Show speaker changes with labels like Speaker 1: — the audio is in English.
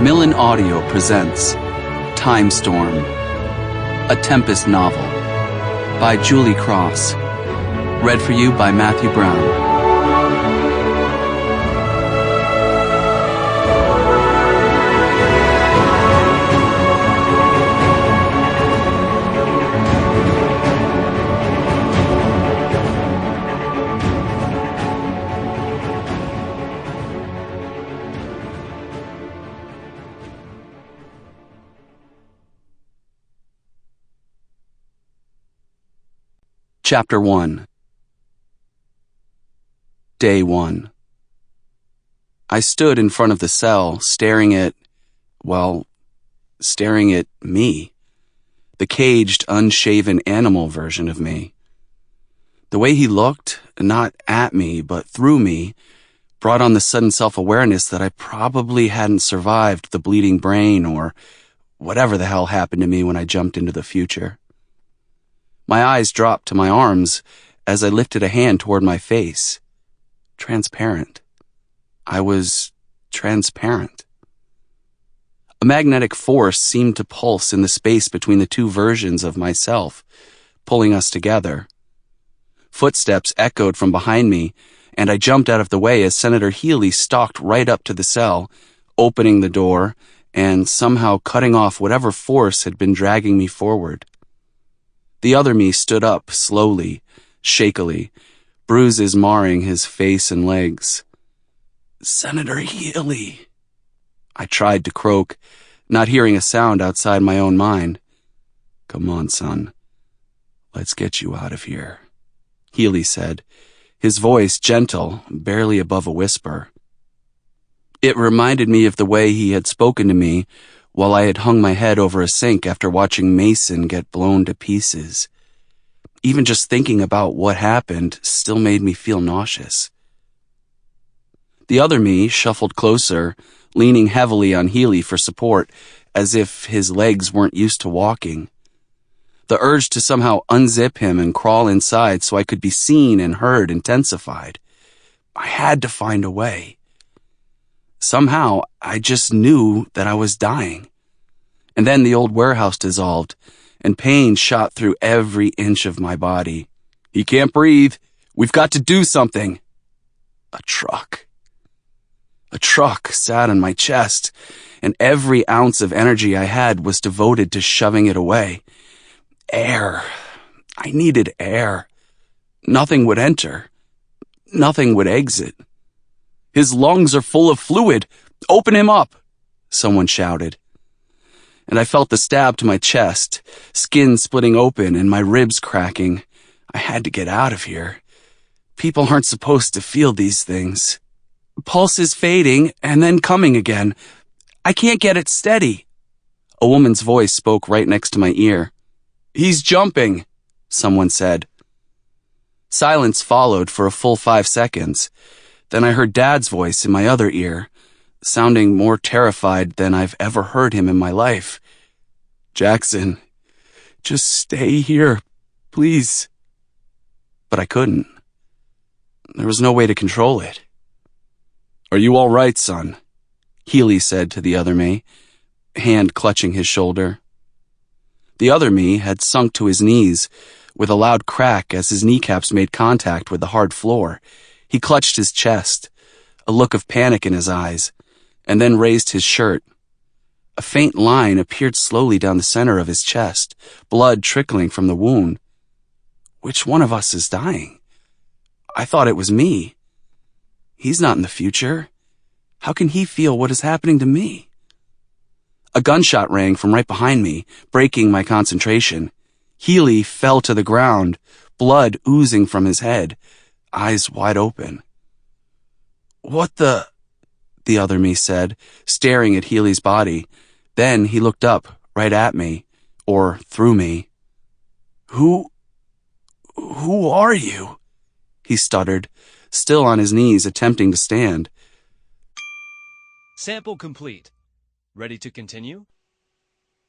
Speaker 1: Macmillan Audio presents Timestorm, a Tempest novel by Julie Cross, read for you by Matthew Brown. Chapter 1. Day 1. I stood in front of the cell, staring at me. The caged, unshaven animal version of me. The way he looked, not at me, but through me, brought on the sudden self-awareness that I probably hadn't survived the bleeding brain or whatever the hell happened to me when I jumped into the future. My eyes dropped to my arms as I lifted a hand toward my face. Transparent. I was transparent. A magnetic force seemed to pulse in the space between the two versions of myself, pulling us together. Footsteps echoed from behind me, and I jumped out of the way as Senator Healy stalked right up to the cell, opening the door and somehow cutting off whatever force had been dragging me forward. The other me stood up slowly, shakily, bruises marring his face and legs. "Senator Healy," I tried to croak, not hearing a sound outside my own mind. "Come on, son. Let's get you out of here," Healy said, his voice gentle, barely above a whisper. It reminded me of the way he had spoken to me while I had hung my head over a sink after watching Mason get blown to pieces. Even just thinking about what happened still made me feel nauseous. The other me shuffled closer, leaning heavily on Healy for support, as if his legs weren't used to walking. The urge to somehow unzip him and crawl inside so I could be seen and heard intensified. I had to find a way. Somehow, I just knew that I was dying. And then the old warehouse dissolved, and pain shot through every inch of my body. "He can't breathe. We've got to do something." A truck. A truck sat on my chest, and every ounce of energy I had was devoted to shoving it away. Air. I needed air. Nothing would enter. Nothing would exit. "His lungs are full of fluid. Open him up," someone shouted. And I felt the stab to my chest, skin splitting open and my ribs cracking. I had to get out of here. People aren't supposed to feel these things. Pulse is fading and then coming again. I can't get it steady. A woman's voice spoke right next to my ear. "He's jumping," someone said. Silence followed for a full 5 seconds. Then I heard Dad's voice in my other ear, sounding more terrified than I've ever heard him in my life. "Jackson, just stay here, please." But I couldn't. There was no way to control it. "Are you all right, son?" Healy said to the other me, hand clutching his shoulder. The other me had sunk to his knees, with a loud crack as his kneecaps made contact with the hard floor. He clutched his chest, a look of panic in his eyes, and then raised his shirt. A faint line appeared slowly down the center of his chest, blood trickling from the wound. Which one of us is dying? I thought it was me. He's not in the future. How can he feel what is happening to me? A gunshot rang from right behind me, breaking my concentration. Healy fell to the ground, blood oozing from his head, eyes wide open. "What the other me said, staring at Healy's body. Then he looked up, right at me, or through me. Who are you?" he stuttered, still on his knees attempting to stand.
Speaker 2: Sample complete. Ready to continue?